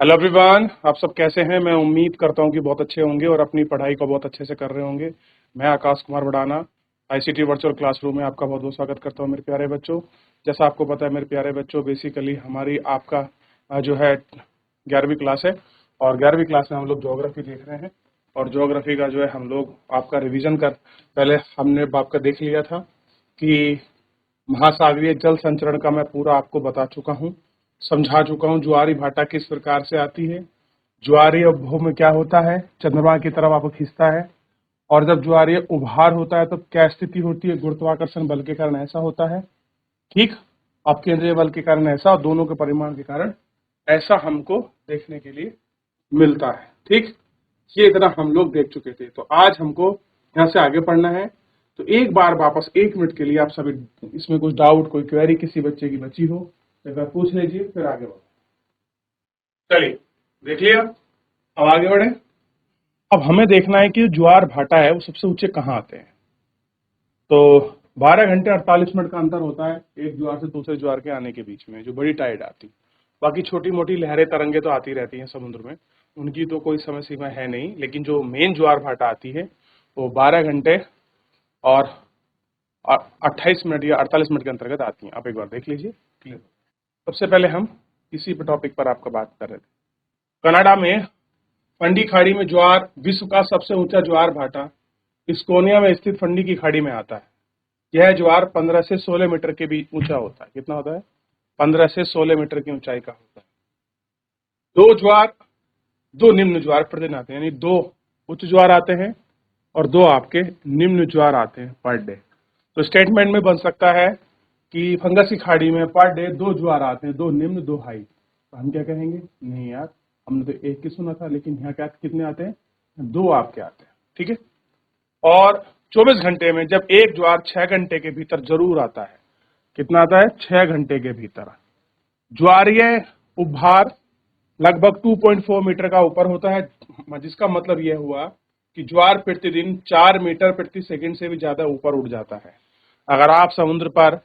Hello everyone, आप सब कैसे हैं। मैं उम्मीद करता हूं कि बहुत अच्छे होंगे और अपनी पढ़ाई को बहुत अच्छे से कर रहे होंगे। मैं Aakash Kumar Badana ICT virtual classroom में आपका बहुत बहुत स्वागत करता हूं मेरे प्यारे बच्चों। जैसा आपको पता है मेरे प्यारे बच्चों, बेसिकली हमारी आपका जो है 11वीं क्लास है और 11वीं क्लास में हम लोग ज्योग्राफी देख रहे हैं। और ज्योग्राफी का जो है हम लोग आपका रिविजन कर पहले हमने आपका देख लिया था कि महासागरीय जल संचरण का मैं पूरा आपको बता चुका हूँ, समझा चुका हूँ। ज्वारी भाटा किस प्रकार से आती है, ज्वारीय उपभोग में क्या होता है, चंद्रमा की तरफ आपको खींचता है। और जब ज्वारीय उभार होता है तो क्या स्थिति होती है, गुरुत्वाकर्षण बल के कारण ऐसा होता है, ठीक। अपकेंद्रीय बल के कारण ऐसा, और दोनों के परिमाण के कारण ऐसा हमको देखने के लिए मिलता है, ठीक। ये इतना हम लोग देख चुके थे। तो आज हमको यहाँ से आगे पढ़ना है। तो एक बार वापस 1 मिनट के लिए आप सभी, इसमें कुछ डाउट, कोई क्वेरी किसी बच्चे की बची हो तो एक बार पूछ लीजिए, फिर आगे बढ़ो। चलिए, देख लिया, अब आगे बढ़े। अब हमें देखना है कि ज्वार भाटा है वो सबसे ऊंचे कहाँ आते हैं। तो 12 घंटे 48 मिनट का अंतर होता है एक ज्वार से दूसरे ज्वार के आने के बीच में, जो बड़ी टाइड आती। बाकी छोटी मोटी लहरें तरंगे तो आती रहती हैं समुद्र में, उनकी तो कोई समय सीमा है नहीं। लेकिन जो मेन ज्वार भाटा आती है वो 12 घंटे और 28 मिनट या 48 मिनट के अंतर्गत आती हैं। आप एक बार देख लीजिए, क्लियर। सबसे पहले हम इसी टॉपिक पर आपका बात कर रहे थे। कनाडा में फंडी खाड़ी में ज्वार, विश्व का सबसे ऊंचा ज्वार भाटा इस्कोनिया में स्थित फंडी की खाड़ी में आता है। यह ज्वार 15 से 16 मीटर के बीच ऊंचा होता है। कितना होता है? 15 से 16 मीटर की ऊंचाई का होता है। दो ज्वार, दो निम्न ज्वार प्रतिदिन आते हैं, यानी दो उच्च ज्वार आते हैं और दो आपके निम्न ज्वार आते हैं पर डे। तो स्टेटमेंट में बन सकता है कि फंगस की खाड़ी में पर डे दो ज्वार आते हैं, दो निम्न दो हाई। तो हम क्या कहेंगे? नहीं यार, हमने तो एक ही सुना था, लेकिन यहाँ क्या कितने आते हैं? दो आपके आते हैं, ठीक है। और 24 घंटे में जब एक ज्वार 6 घंटे के भीतर जरूर आता है। कितना आता है? 6 घंटे के भीतर। ज्वारीय उपभार लगभग 2.4 मीटर का ऊपर होता है, जिसका मतलब यह हुआ कि ज्वार प्रतिदिन 4 मीटर प्रति सेकंड से भी ज्यादा ऊपर उठ जाता है। अगर आप समुद्र पर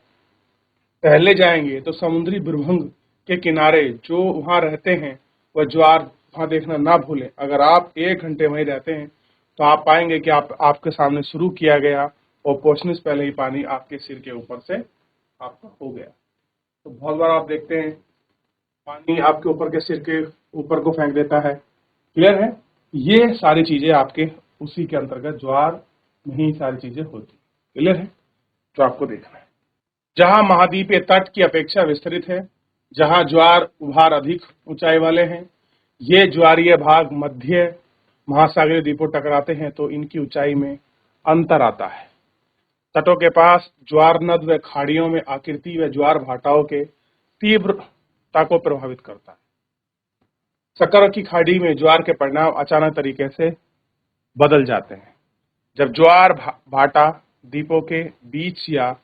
टहलने जाएंगे तो समुद्री भ्रमंग के किनारे जो वहां रहते हैं वह ज्वार वहां देखना ना भूलें। अगर आप 1 घंटे वहीं रहते हैं तो आप पाएंगे कि आपके सामने शुरू किया गया और पहुंचने से पहले ही पानी आपके सिर के ऊपर से आपका हो गया। तो बहुत बार आप देखते हैं पानी आपके ऊपर के सिर के ऊपर को फेंक देता है, क्लियर है। ये सारी चीजें आपके उसी के अंतर्गत ज्वार में ही सारी चीजें होती, क्लियर है। जो आपको देखना है, जहां महाद्वीपीय तट की अपेक्षा विस्तृत है, जहां ज्वार उभार अधिक ऊंचाई वाले हैं, ये ज्वारीय भाग मध्य महासागरीय द्वीपों टकराते हैं तो इनकी ऊंचाई में अंतर आता है। तटों के पास ज्वार नद व खाड़ियों में आकृति व ज्वार भाटाओं के तीव्रता को प्रभावित करता है। सक्कर की खाड़ी में ज्वार के परिणाम अचानक तरीके से बदल जाते हैं। जब ज्वार भाटा द्वीपों के बीच या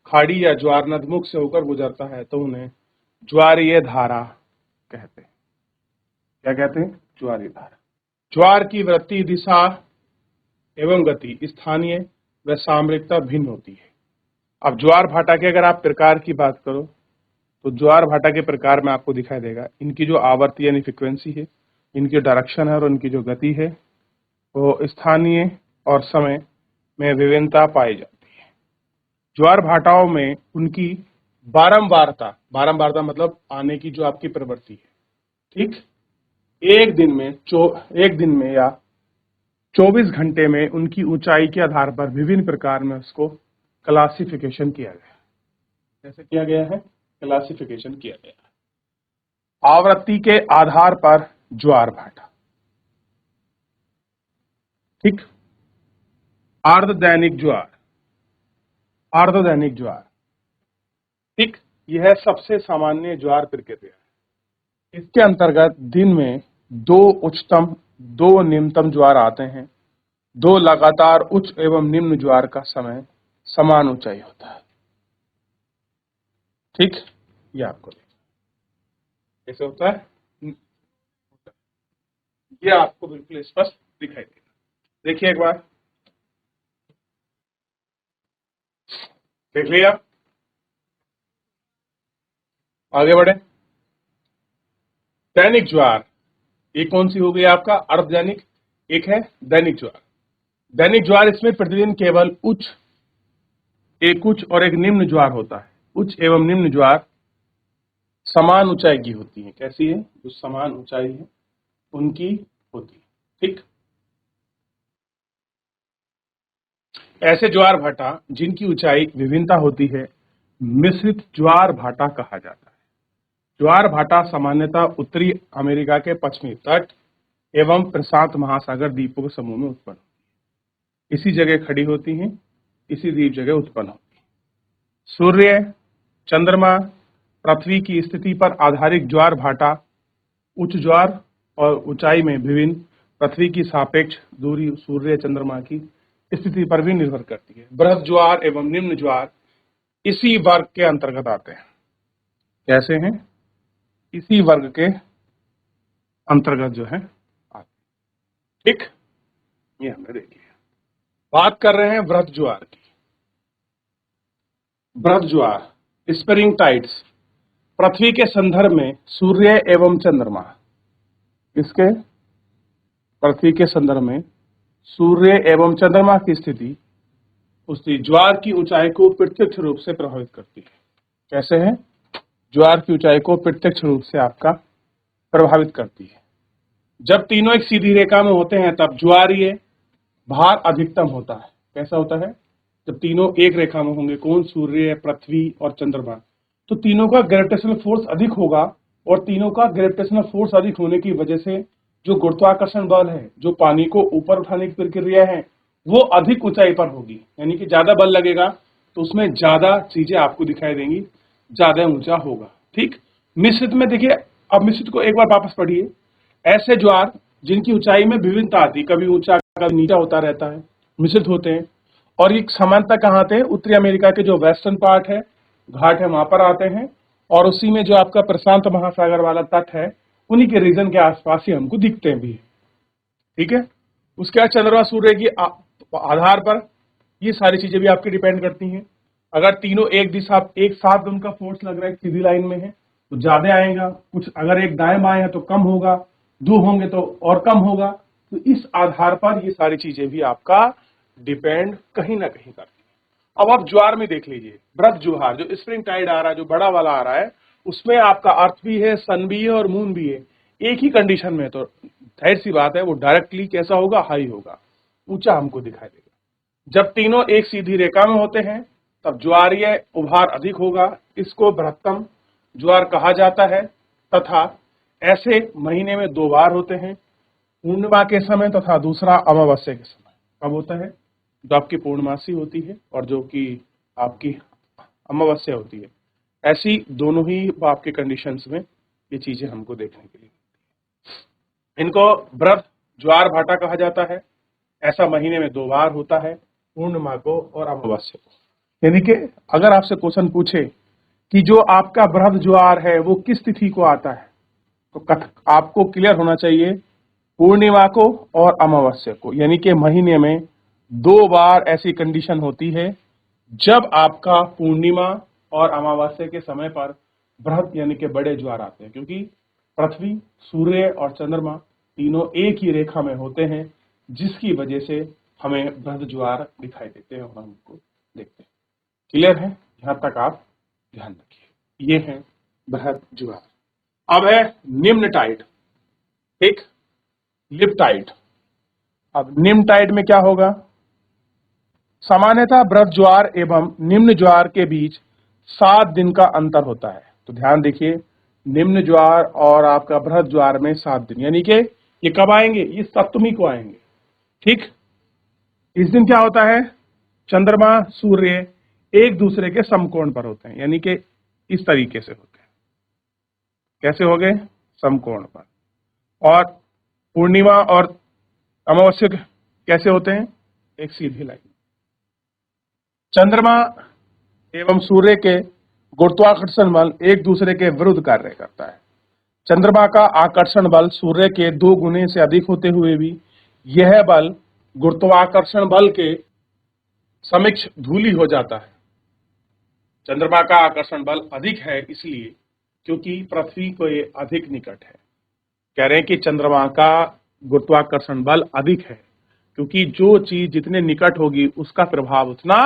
खाड़ी या ज्वार नदमुख से होकर गुजरता है तो उन्हें ज्वारीय धारा कहते हैं। क्या कहते हैं? ज्वारीय धारा। ज्वार की वृत्ति, दिशा एवं गति स्थानीय व सामरिकता भिन्न होती है। अब ज्वार भाटा के अगर आप प्रकार की बात करो तो ज्वार भाटा के प्रकार में आपको दिखाई देगा, इनकी जो आवर्ती यानी फ्रिक्वेंसी है, इनकी डायरेक्शन है और इनकी जो गति है वो स्थानीय और समय में विभिन्नता पाई जाती है। ज्वार भाटाओं में उनकी बारंबारता, बारंबारता मतलब आने की जो आपकी प्रवृत्ति है, ठीक। एक दिन में या 24 घंटे में उनकी ऊंचाई के आधार पर विभिन्न प्रकार में उसको क्लासिफिकेशन किया गया है। कैसे किया गया है? क्लासिफिकेशन किया गया है। आवृत्ति के आधार पर ज्वार भाटा, ठीक। अर्धदैनिक ज्वार, अर्धदैनिक ज्वार, ठीक। यह सबसे सामान्य ज्वार प्रकृति है। इसके अंतर्गत दिन में दो उच्चतम दो निम्नतम ज्वार आते हैं। दो लगातार उच्च एवं निम्न ज्वार का समय समान ऊंचाई होता है, ठीक। ये आपको कैसे होता है, ये आपको बिल्कुल स्पष्ट दिखाई देगा। देखिए एक बार, देख लिया, आगे बढ़े। दैनिक ज्वार एक कौन सी हो गई आपका अर्धदैनिक, एक है दैनिक ज्वार। दैनिक ज्वार इसमें प्रतिदिन केवल एक उच्च और एक निम्न ज्वार होता है। उच्च एवं निम्न ज्वार समान ऊंचाई की होती है। कैसी है? जो समान ऊंचाई है उनकी होती है। ठीक। ऐसे ज्वार भाटा जिनकी ऊंचाई विभिन्नता होती है मिश्रित ज्वार भाटा कहा जाता है। ज्वार भाटा सामान्यतः उत्तरी अमेरिका के पश्चिमी तट एवं प्रशांत महासागर द्वीपों के समूह में उत्पन्न, इसी जगह खड़ी होती हैं, इसी द्वीप जगह उत्पन्न होती है। सूर्य, चंद्रमा, पृथ्वी की स्थिति पर आधारित ज्वार भाटा उच्च ज्वार और ऊंचाई में विभिन्न पृथ्वी की सापेक्ष दूरी सूर्य चंद्रमा की स्थिति पर भी निर्भर करती है। बृहद ज्वार एवं निम्न ज्वार इसी वर्ग के अंतर्गत आते हैं। कैसे हैं? इसी वर्ग के अंतर्गत जो है आते। ठीक, ये हमने देख लिया। बात कर रहे हैं बृहद ज्वार की। बृहद ज्वार स्प्रिंग टाइड्स पृथ्वी के संदर्भ में सूर्य एवं चंद्रमा, इसके पृथ्वी के संदर्भ में सूर्य एवं चंद्रमा की स्थिति उसकी ज्वार की ऊंचाई को प्रत्यक्ष रूप से प्रभावित करती है। कैसे है? ज्वार की ऊंचाई को प्रत्यक्ष रूप से आपका प्रभावित करती है। जब तीनों एक सीधी रेखा में होते हैं तब ज्वारीय भार अधिकतम होता है। कैसा होता है? जब तीनों एक रेखा में होंगे, कौन? सूर्य, पृथ्वी और चंद्रमा, तो तीनों का ग्रेविटेशनल फोर्स अधिक होगा और तीनों का ग्रेविटेशनल फोर्स अधिक होने की वजह से जो गुरुत्वाकर्षण बल है, जो पानी को ऊपर उठाने की प्रक्रिया है, वो अधिक ऊंचाई पर होगी। यानी कि ज्यादा बल लगेगा तो उसमें ज्यादा चीजें आपको दिखाई देंगी, ज्यादा ऊंचा होगा। ठीक। मिश्रित में देखिए, अब मिश्रित को एक बार वापस पढ़िए। ऐसे ज्वार जिनकी ऊंचाई में विभिन्नता आती, कभी ऊंचा कभी नीचा होता रहता है, मिश्रित होते हैं। और ये समानता कहाँ आते हैं? उत्तरी अमेरिका के जो वेस्टर्न पार्ट है, घाट है, वहां पर आते हैं। और उसी में जो आपका प्रशांत महासागर वाला तट है, उन्हीं के रीजन के आसपास ही हमको दिखते भी। ठीक है। उसके बाद चंद्रमा सूर्य की आधार पर ये सारी चीजें भी आपकी डिपेंड करती हैं। अगर तीनों एक दिशा एक साथ उनका फोर्स लग रहा है, सीधी लाइन में है तो ज्यादा आएगा, कुछ अगर एक दाएं बाएं है तो कम होगा, दो होंगे तो और कम होगा। तो इस आधार पर ये सारी चीजें भी आपका डिपेंड कहीं ना कहीं करती है। अब आप ज्वार में देख लीजिए, बृहद ज्वार जो स्प्रिंग टाइड आ रहा है, जो बड़ा वाला आ रहा है, उसमें आपका अर्थ भी है, सन भी है और मून भी है, एक ही कंडीशन में। तो जाहिर सी बात है वो डायरेक्टली कैसा होगा? हाई होगा, ऊंचा हमको दिखाई देगा। जब तीनों एक सीधी रेखा में होते हैं तब ज्वारीय उभार अधिक होगा, इसको बृहत्तम ज्वार कहा जाता है। तथा ऐसे महीने में 2 बार होते हैं, पूर्णिमा के समय तथा दूसरा अमावस्या के समय। कब होता है? जो आपकी पूर्णमासी होती है और जो कि आपकी अमावस्या होती है, ऐसी दोनों ही आपके कंडीशंस में ये चीजें हमको देखने के लिए। इनको बृहद ज्वार भाटा कहा जाता है। ऐसा महीने में 2 बार होता है, पूर्णिमा को और अमावस्या को। यानी कि अगर आपसे क्वेश्चन पूछे कि जो आपका बृहद ज्वार है वो किस तिथि को आता है, तो आपको क्लियर होना चाहिए पूर्णिमा को और अमावस्या को। यानी कि महीने में 2 बार ऐसी कंडीशन होती है जब आपका पूर्णिमा और अमावस्या के समय पर बृहद यानी कि बड़े ज्वार आते हैं, क्योंकि पृथ्वी, सूर्य और चंद्रमा तीनों एक ही रेखा में होते हैं, जिसकी वजह से हमें बृहद ज्वार दिखाई देते हैं और हम उनको देखते हैं। क्लियर है? यहां तक आप ध्यान रखिए। ये है बृहद ज्वार। अब है निम्न टाइड, ठीक, लिप टाइड। अब निम्न टाइड में क्या होगा? सामान्यतः बृहद ज्वार एवं निम्न ज्वार के बीच 7 दिन का अंतर होता है। तो ध्यान देखिए, निम्न ज्वार और आपका बृहद ज्वार में 7 दिन, यानी कि ये कब आएंगे? ये सप्तमी को आएंगे। ठीक। इस दिन क्या होता है? चंद्रमा सूर्य एक दूसरे के समकोण पर होते हैं, यानी कि इस तरीके से होते हैं। कैसे हो गए? समकोण पर। और पूर्णिमा और अमावस्या कैसे होते हैं? एक सीधी लाइन। चंद्रमा एवं सूर्य के गुरुत्वाकर्षण बल एक दूसरे के विरुद्ध कार्य करता है। चंद्रमा का आकर्षण बल सूर्य के 2 गुने से अधिक होते हुए भी यह बल गुरुत्वाकर्षण बल के समक्ष धूली हो जाता है। चंद्रमा का आकर्षण बल अधिक है इसलिए क्योंकि पृथ्वी को ये अधिक निकट है। कह रहे हैं कि चंद्रमा का गुरुत्वाकर्षण बल अधिक है, क्योंकि जो चीज जितने निकट होगी उसका प्रभाव उतना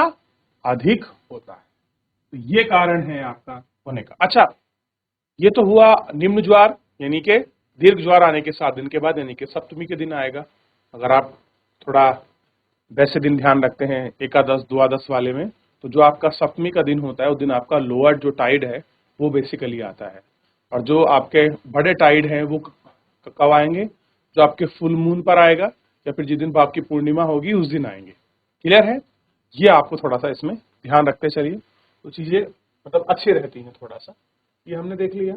अधिक होता है। तो ये कारण है आपका होने का। अच्छा, ये तो हुआ निम्न ज्वार, यानी कि दीर्घ ज्वार आने के 7 दिन के बाद, यानी कि सप्तमी के दिन आएगा। अगर आप थोड़ा वैसे दिन ध्यान रखते हैं एकादश द्वादश वाले में, तो जो आपका सप्तमी का दिन होता है उस दिन आपका लोअर जो टाइड है वो बेसिकली आता है। और जो आपके बड़े टाइड हैं वो कब आएंगे? जो आपके फुल मून पर आएगा, या फिर जिस दिन आपकी पूर्णिमा होगी उस दिन आएंगे। क्लियर है? ये आपको थोड़ा सा इसमें ध्यान रखते चलिए, तो चीजें मतलब अच्छी रहती हैं थोड़ा सा। ये हमने देख लिया,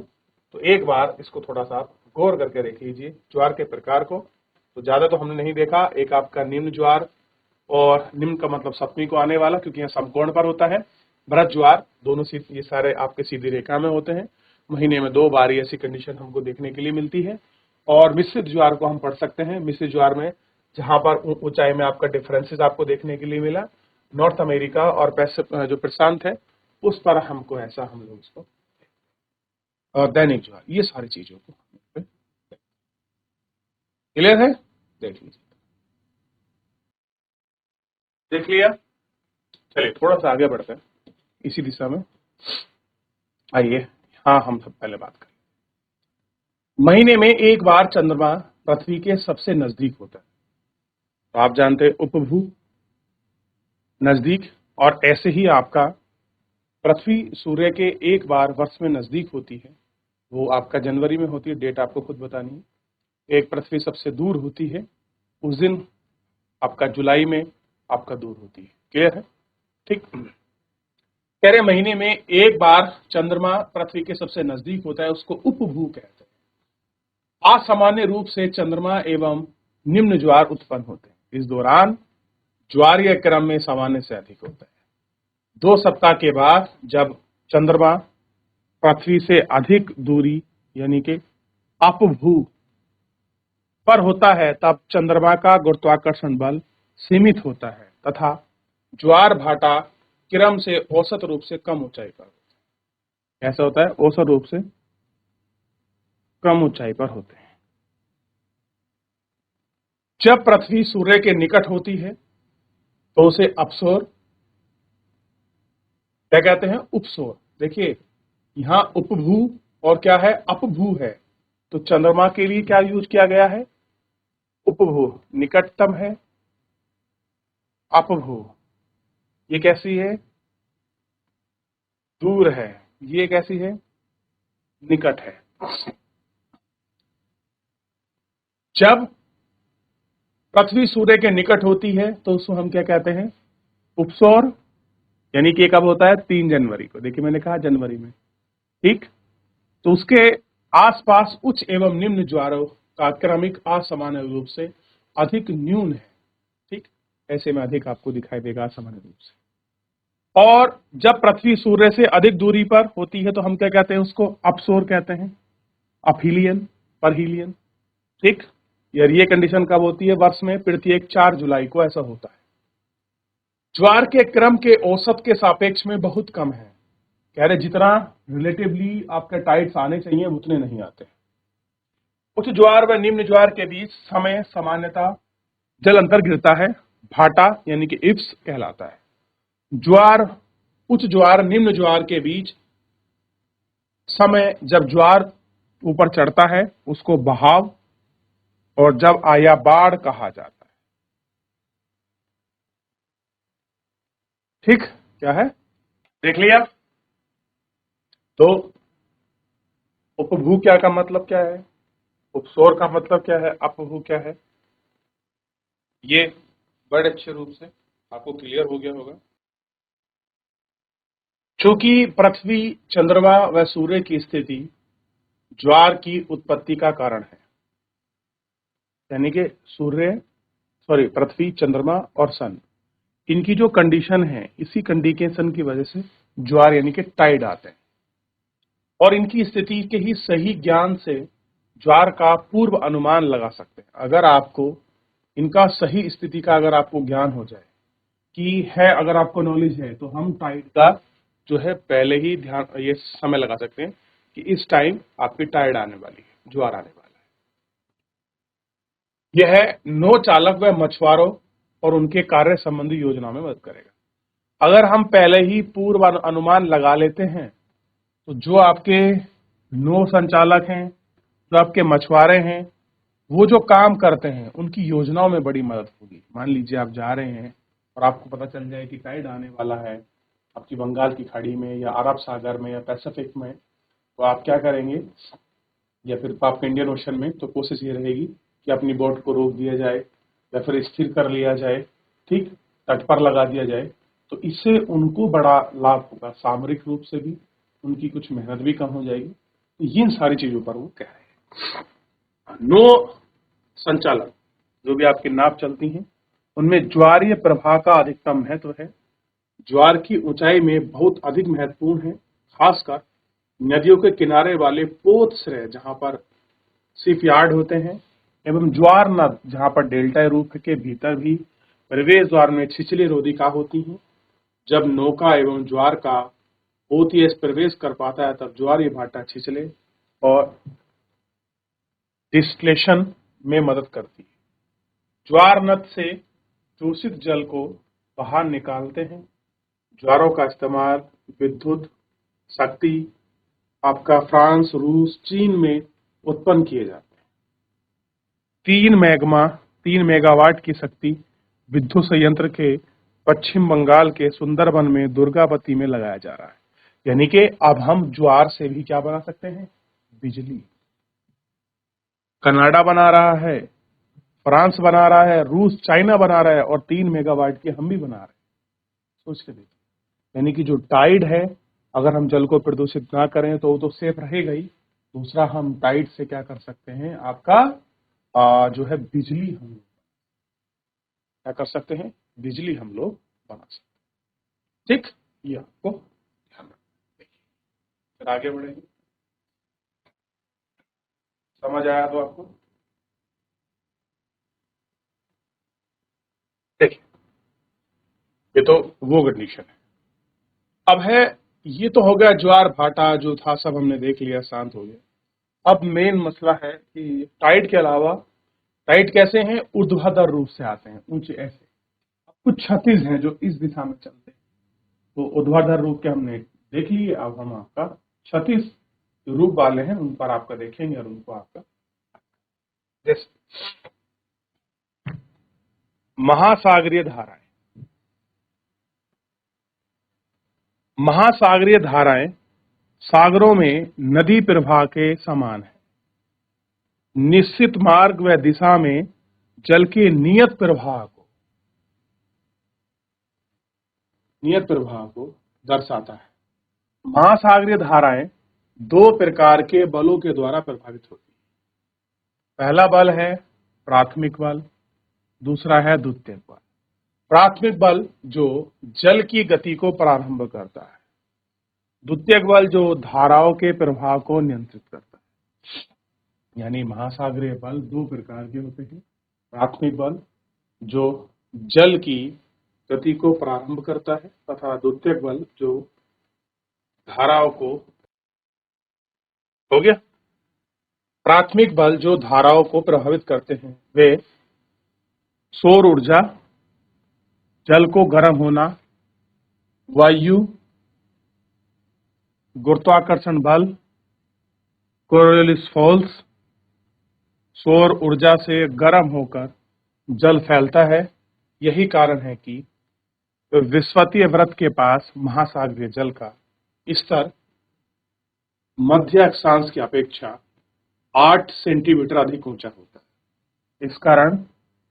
तो एक बार इसको थोड़ा सा आप गौर करके देख लीजिए ज्वार के प्रकार को। तो ज्यादा तो हमने नहीं देखा। एक आपका निम्न ज्वार, और निम्न का मतलब सप्तमी को आने वाला, क्योंकि यहाँ समकोण पर होता है। भरत ज्वार, दोनों ये सारे आपके सीधी रेखा में होते हैं। महीने में 2 बार ऐसी कंडीशन हमको देखने के लिए मिलती है। और मिश्रित ज्वार को हम पढ़ सकते हैं। मिश्रित ज्वार में जहां पर ऊंचाई में आपका डिफरेंसेस आपको देखने के लिए मिला, नॉर्थ अमेरिका और जो प्रशांत है उस पर हमको ऐसा हम लोग इसको, और दैनिक ज्वार, ये सारी चीजों को क्लियर है? देख लीजिए, देख लिया। चलिए थोड़ा सा आगे बढ़ते हैं इसी दिशा में। आइए, हाँ, हम सब पहले बात करें। महीने में एक बार चंद्रमा पृथ्वी के सबसे नजदीक होता है। तो आप जानते हैं उपभू, नजदीक, और ऐसे ही आपका पृथ्वी सूर्य के एक बार वर्ष में नजदीक होती है, वो आपका जनवरी में होती है। डेट आपको खुद बतानी है। एक पृथ्वी सबसे दूर होती है, उस दिन आपका जुलाई में आपका दूर होती है। क्लियर है? ठीक। कह रहे महीने में एक बार चंद्रमा पृथ्वी के सबसे नजदीक होता है, उसको उपभू कहते हैं। असामान्य रूप से चंद्रमा एवं निम्न ज्वार उत्पन्न होते हैं। इस दौरान ज्वारीय क्रम में सामान्य से अधिक होता है। 2 सप्ताह के बाद जब चंद्रमा पृथ्वी से अधिक दूरी यानी कि अपभू पर होता है, तब चंद्रमा का गुरुत्वाकर्षण बल सीमित होता है तथा ज्वार भाटा क्रम से औसत रूप से कम ऊंचाई पर होता है। ऐसा होता है, औसत रूप से कम ऊंचाई पर होते हैं। जब पृथ्वी सूर्य के निकट होती है तो उसे अपसौर, क्या कहते हैं? उपसौर। देखिए यहां उपभू और क्या है? अपभू है। तो चंद्रमा के लिए क्या यूज किया गया है? उपभू। निकटतम है अपभू। ये कैसी है? दूर है। ये कैसी है? निकट है। जब पृथ्वी सूर्य के निकट होती है तो उसको हम क्या कहते हैं? उपसौर। यानी कि कब होता है? 3 जनवरी को। देखिए मैंने कहा जनवरी में, ठीक। तो उसके आसपास उच्च एवं निम्न ज्वारों का क्रमिक असामान्य रूप से अधिक न्यून है, ठीक। ऐसे में अधिक आपको दिखाई देगा असामान्य रूप से। और जब पृथ्वी सूर्य से अधिक दूरी पर होती है तो हम क्या कहते हैं? उसको अपसौर कहते हैं, अपहीलियन, परहीलियन, ठीक। यार ये कंडीशन कब होती है? वर्ष में प्रत्येक 4 जुलाई को ऐसा होता है। ज्वार के क्रम के औसत के सापेक्ष में बहुत कम है। कह रहे जितना रिलेटिवली आपके टाइड्स आने चाहिए उतने नहीं आते। उच्च ज्वार व निम्न ज्वार के बीच समय सामान्यतः जल अंतर गिरता है, भाटा यानी कि इप्स कहलाता है। ज्वार, उच्च ज्वार निम्न ज्वार के बीच समय जब ज्वार ऊपर चढ़ता है उसको बहाव और जब आया बाढ़ कहा जाता है, ठीक। क्या है? देख लिया। तो उपभू क्या का मतलब क्या है? उपसौर का मतलब क्या है? अपभू क्या है? ये बड़े अच्छे रूप से आपको क्लियर हो गया होगा। चूंकि पृथ्वी, चंद्रमा व सूर्य की स्थिति ज्वार की उत्पत्ति का कारण है, यानी कि पृथ्वी, चंद्रमा और सन, इनकी जो कंडीशन है, इसी कंडीशन की वजह से ज्वार यानी कि टाइड आते हैं। और इनकी स्थिति के ही सही ज्ञान से ज्वार का पूर्व अनुमान लगा सकते हैं। अगर आपको इनका सही स्थिति का अगर आपको ज्ञान हो जाए कि है, अगर आपको नॉलेज है, तो हम टाइड का जो है पहले ही ध्यान ये समय लगा सकते हैं कि इस टाइम आपकी टाइड आने वाली है, ज्वार आने वाला है। यह नौ चालक व मछुआरों और उनके कार्य संबंधी योजनाओं में मदद करेगा। अगर हम पहले ही पूर्व अनुमान लगा लेते हैं तो जो आपके नौ संचालक हैं, जो आपके मछुआरे हैं, वो जो काम करते हैं उनकी योजनाओं में बड़ी मदद होगी। मान लीजिए आप जा रहे हैं और आपको पता चल जाए कि टाइड आने वाला है आपकी बंगाल की खाड़ी में या अरब सागर में या पैसिफिक में, तो आप क्या करेंगे, या फिर आपके इंडियन ओशन में, तो कोशिश ये रहेगी कि अपनी बोट को रोक दिया जाए या फिर स्थिर कर लिया जाए, ठीक, तट पर लगा दिया जाए। तो इससे उनको बड़ा लाभ होगा, सामरिक रूप से भी उनकी कुछ मेहनत भी कम हो जाएगी। तो इन सारी चीजों पर वो कह रहे हैं। नो संचालन, जो भी आपकी नाव चलती हैं, उनमें ज्वारीय प्रवाह का अधिकतम महत्व है। ज्वार की ऊंचाई में बहुत अधिक महत्वपूर्ण है, खासकर नदियों के किनारे वाले पोतश्रय जहां पर शिप यार्ड होते हैं, एवं ज्वार नद जहां पर डेल्टा रूप के भीतर भी प्रवेश द्वार में छिछली रोधिका होती हैं। जब नौका एवं ज्वार का ओटीएस प्रवेश कर पाता है तब ज्वारीय भाटा छिछले और डिस्टिलेशन में मदद करती है। ज्वार नद से दूषित जल को बाहर निकालते हैं। ज्वारों का इस्तेमाल विद्युत शक्ति आपका फ्रांस, रूस, चीन में उत्पन्न किए जाते हैं। 3 मेगावाट की शक्ति विद्युत संयंत्र के पश्चिम बंगाल के सुंदरबन में दुर्गावती में लगाया जा रहा है। यानी कि अब हम ज्वार से भी क्या बना सकते हैं, बिजली। कनाडा बना रहा है, फ्रांस बना रहा है, रूस, चाइना बना रहा है और 3 मेगावाट की हम भी बना रहे हैं। सोच के देखिए, यानी कि जो टाइड है, अगर हम जल को प्रदूषित ना करें तो वो तो सेफ रहेगा ही। दूसरा, हम टाइड से क्या कर सकते हैं, आपका जो है बिजली हम क्या कर सकते हैं, बिजली हम लोग बना सकते हैं। ठीक, ये आपको ध्यान रखना है। फिर आगे बढ़ेंगे, समझ आया तो आपको? देखिए, ये तो वो कंडीशन है। अब है, ये तो हो गया ज्वार भाटा जो था सब हमने देख लिया, शांत हो गया। अब मेन मसला है कि टाइड के अलावा टाइड कैसे हैं, ऊर्ध्वाधर रूप से आते हैं, ऊंचे ऐसे। अब कुछ क्षतिज हैं जो इस दिशा में चलते हैं, तो ऊर्ध्वाधर रूप के हमने देख लिए। अब हम आपका क्षतिज रूप वाले हैं उन पर आपका देखेंगे और उनको आपका जैसे महासागरीय धाराएं। महासागरीय धाराएं सागरों में नदी प्रवाह के समान है। निश्चित मार्ग व दिशा में जल के नियत प्रवाह को दर्शाता है। महासागरीय धाराएं दो प्रकार के बलों के द्वारा प्रभावित होती हैं। पहला बल है प्राथमिक बल, दूसरा है द्वितीयक बल। प्राथमिक बल जो जल की गति को प्रारंभ करता है, द्वितीयक बल जो धाराओं के प्रवाह को नियंत्रित करता है। यानी महासागरीय बल दो प्रकार के होते हैं। प्राथमिक बल जो जल की गति को प्रारंभ करता है तथा द्वितीयक बल जो धाराओं को, हो गया, प्राथमिक बल जो धाराओं को प्रभावित करते हैं वे सौर ऊर्जा, जल को गर्म होना, वायु, गुरुत्वाकर्षण बल, कोरियोलिस फोर्स। सौर ऊर्जा से गर्म होकर जल फैलता है। यही कारण है कि विषुवतीय वृत्त के पास महासागरीय जल का स्तर मध्य अक्षांश की अपेक्षा 8 सेंटीमीटर अधिक ऊंचा होता है। इस कारण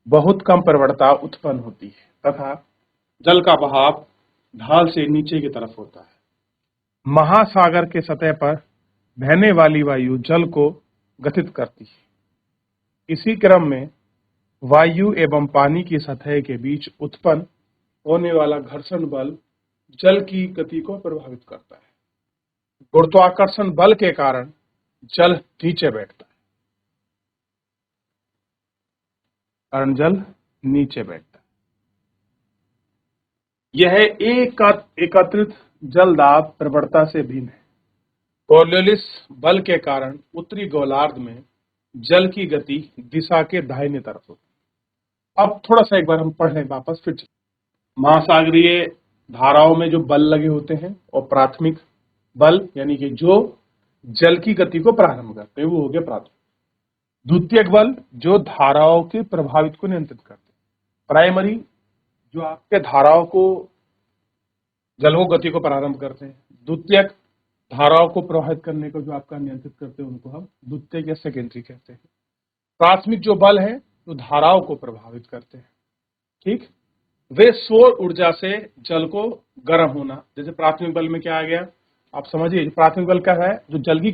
बहुत कम प्रवणता उत्पन्न होती है तथा जल का बहाव ढाल से नीचे की तरफ होता है। महासागर के सतह पर बहने वाली वायु जल को गतित करती है। इसी क्रम में वायु एवं पानी की सतह के बीच उत्पन्न होने वाला घर्षण बल जल की गति को प्रभावित करता है। गुरुत्वाकर्षण बल के कारण जल नीचे बैठता है, यह एक एकत्रित जल दाब प्रवणता से भिन्न है। कोरियोलिस बल के कारण उत्तरी गोलार्ध में जल की गति दिशा के दाहिने तरफ होती है। अब थोड़ा सा एक बार हम पढ़ लें वापस फिर। महासागरीय धाराओं में जो बल लगे होते हैं और प्राथमिक बल यानी कि जो जल की गति को प्रारंभ करते हैं वो हो गया प्राथमिक। द्वितीयक बल जो धाराओं के प्रभावित को नियंत्रित करते हैं। प्राइमरी जो आपके धाराओं को जलवो गति को प्रारंभ करते हैं। द्वितीयक धाराओं को प्रभावित करने को जो आपका नियंत्रित करते हैं उनको हम द्वितीयक या सेकेंडरी कहते हैं। प्राथमिक जो बल है जो धाराओं को प्रभावित करते हैं, ठीक, वे सौर ऊर्जा से जल को गर्म होना। जैसे प्राथमिक बल में क्या आ गया आप समझिए। प्राथमिक बल क्या है, जो जल की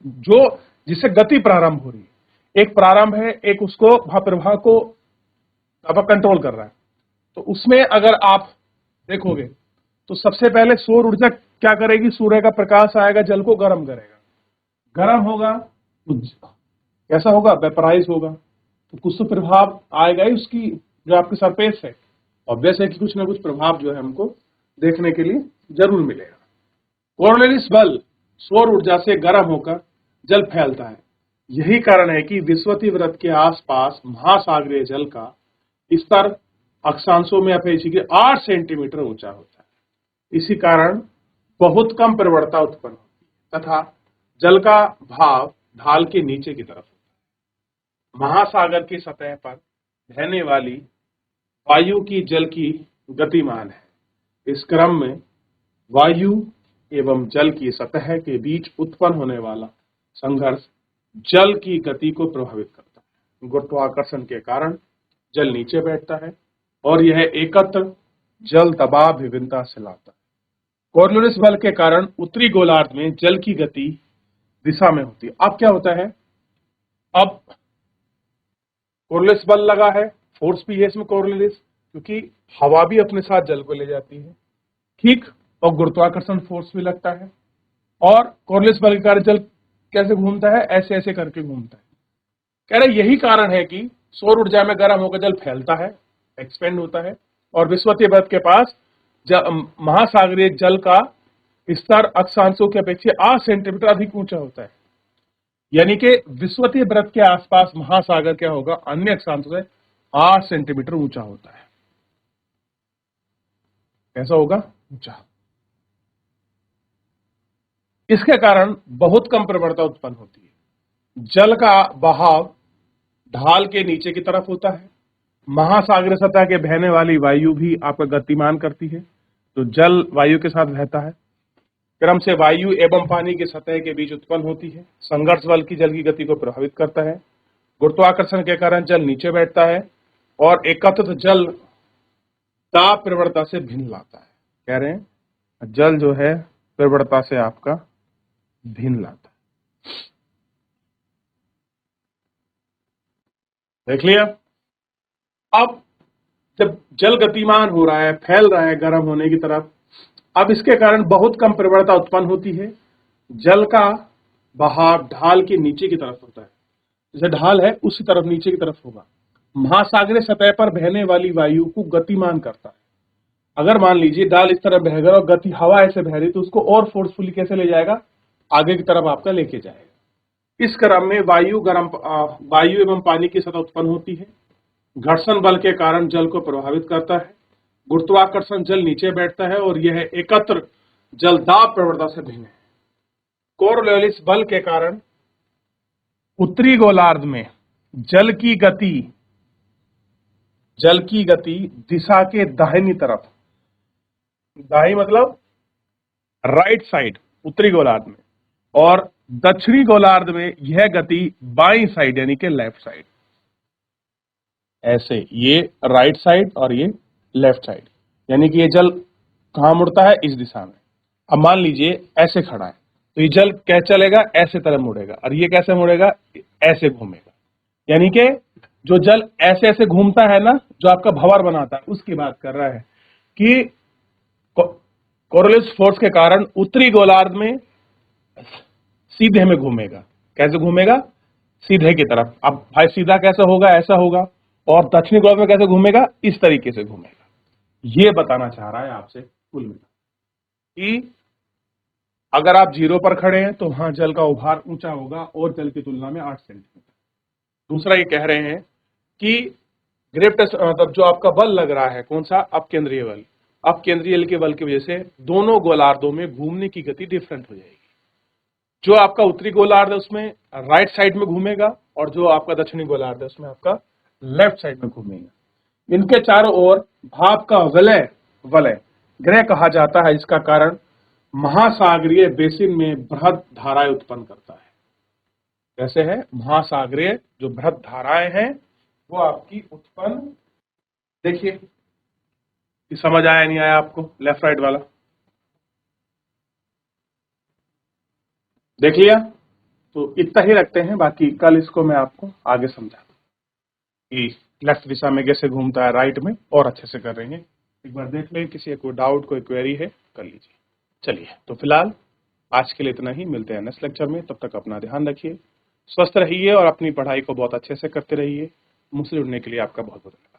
जो जिससे गति प्रारंभ हो रही है, एक प्रारंभ है, एक उसको प्रवाह को कंट्रोल कर रहा है। तो उसमें अगर आप देखोगे तो सबसे पहले सौर ऊर्जा क्या करेगी, सूर्य का प्रकाश आएगा, जल को गर्म करेगा। गर्म होगा तो कैसा होगा, वेपराइज होगा, तो कुछ तो प्रभाव आएगा ही उसकी जो आपकी सरफेस है। ऑब्वियस है कि कुछ ना कुछ प्रभाव जो है हमको देखने के लिए जरूर मिलेगा। कॉर्नलिस बल सौर ऊर्जा से गर्म होकर जल फैलता है। यही कारण है कि विषुवतीय वृत्त के आसपास महासागरीय जल का स्तर अक्षांशों में अपेक्षाकृत 8 सेंटीमीटर ऊंचा होता है। इसी कारण बहुत कम प्रवणता उत्पन्न होती है तथा जल का भाव ढाल के नीचे की तरफ होता है। महासागर की सतह पर बहने वाली वायु की जल की गतिमान है। इस क्रम में वायु एवं जल की सतह के बीच उत्पन्न होने वाला संघर्ष जल की गति को प्रभावित करता है। गुरुत्वाकर्षण के कारण जल नीचे बैठता है और यह एकत्र जल दबाव विभिन्नता से लाता है। कॉर्नलिस बल के कारण उत्तरी गोलार्ध में जल की गति दिशा में होती है। अब क्या होता है, अब कॉर्नलिस बल लगा है, फोर्स भी है इसमें कॉर्नलिस, क्योंकि हवा भी अपने साथ जल को ले जाती है, ठीक, और गुरुत्वाकर्षण फोर्स भी लगता है। और कॉर्नलिस बल के कारण जल कैसे घूमता है, ऐसे ऐसे करके घूमता है। कह रहे यही कारण है कि सौर ऊर्जा में गर्म होकर जल फैलता है, एक्सपेंड होता है, और विषुवतीय वृत्त के पास महासागरीय जल का स्तर अक्षांशों की अपेक्षा 8 सेंटीमीटर अधिक ऊंचा होता है। यानी कि विषुवतीय वृत्त के आसपास महासागर क्या होगा, अन्य अक्षांशों से 8 सेंटीमीटर ऊंचा होता है। कैसा होगा, ऊंचा। इसके कारण बहुत कम प्रवणता उत्पन्न होती है। जल का बहाव ढाल के नीचे की तरफ होता है। महासागरीय सतह के बहने वाली वायु भी आपका गतिमान करती है, तो जल वायु के साथ बहता है। क्रम से वायु एवं पानी की सतह के बीच उत्पन्न होती है। संघर्ष बल की जल की गति को प्रभावित करता है। गुरुत्वाकर्षण के कारण जल नीचे बैठता है और एकत्रित जल ताप प्रवणता से भिन्न लाता है। कह रहे हैं जल जो है प्रवणता से आपका भिन्न लाता है। देख लिया। अब जब जल गतिमान हो रहा है, फैल रहा है गर्म होने की तरफ, अब इसके कारण बहुत कम प्रवणता उत्पन्न होती है। जल का बहाव ढाल के नीचे की तरफ होता है। जैसे ढाल है उसी तरफ नीचे की तरफ होगा। महासागरीय सतह पर बहने वाली वायु को गतिमान करता है। अगर मान लीजिए ढाल इस तरफ बहेगा और गति हवा ऐसे बह रही, तो उसको और फोर्सफुली कैसे ले जाएगा, आगे की तरफ आपका लेके जाएगा। इस क्रम में वायु एवं पानी की सतह उत्पन्न होती है। घर्षण बल के कारण जल को प्रभावित करता है। गुरुत्वाकर्षण जल नीचे बैठता है और यह एकत्र जल दाब प्रवणता से भिन्न है। कोरलियोलिस बल के कारण उत्तरी गोलार्ध में जल की गति दिशा के दाहिनी तरफ, दाहिनी मतलब राइट साइड उत्तरी गोलार्ध में, और दक्षिणी गोलार्ध में यह गति बाईं साइड यानी कि लेफ्ट साइड। ऐसे ये राइट साइड और ये लेफ्ट साइड, यानी कि ये जल कहां मुड़ता है, इस दिशा में। अब मान लीजिए ऐसे खड़ा है तो ये जल कैसे चलेगा, ऐसे तरह मुड़ेगा, और ये कैसे मुड़ेगा, ऐसे घूमेगा। यानी कि जो जल ऐसे ऐसे घूमता है ना, जो आपका भंवर बनाता है, उसकी बात कर रहा है कि कोरलियोलिस फोर्स के कारण उत्तरी गोलार्ध में सीधे में घूमेगा। कैसे घूमेगा, सीधे की तरफ। अब भाई सीधा कैसे होगा, ऐसा होगा, और दक्षिणी गोलार्ध में कैसे घूमेगा, इस तरीके से घूमेगा। ये बताना चाह रहा है आपसे कुल मिला कि अगर आप 0 पर खड़े हैं तो वहां जल का उभार ऊंचा होगा और जल की तुलना में 8 सेंटीमीटर। दूसरा ये कह रहे हैं कि ग्रेविटेशन मतलब जो आपका बल लग रहा है, कौन सा, अपकेंद्रीय बल, अपकेंद्रीय के बल की वजह से दोनों गोलार्धों में घूमने की गति डिफरेंट हो जाएगी। जो आपका उत्तरी गोलार्ध है उसमें राइट साइड में घूमेगा और जो आपका दक्षिणी गोलार्ध है उसमें आपका लेफ्ट साइड में घूमेगा। इनके चारों ओर भाप का वलय वलय ग्रह कहा जाता है। इसका कारण महासागरीय बेसिन में बृहद धाराएं उत्पन्न करता है। कैसे है, महासागरीय जो बृहद धाराएं हैं वो आपकी उत्पन्न, देखिए समझ आया नहीं आया आपको, लेफ्ट राइट वाला देख लिया? तो इतना ही रखते हैं, बाकी कल इसको मैं आपको आगे समझाता कि लेफ्ट दिशा में कैसे घूमता है, राइट में और अच्छे से कर रहे हैं। एक बार देख लें, किसी कोई डाउट कोई क्वेरी है कर लीजिए। चलिए तो फिलहाल आज के लिए इतना ही, मिलते हैं नेक्स्ट लेक्चर में। तब तक अपना ध्यान रखिए, स्वस्थ रहिए और अपनी पढ़ाई को बहुत अच्छे से करते रहिए। मुझसे जुड़ने के लिए आपका बहुत बहुत धन्यवाद।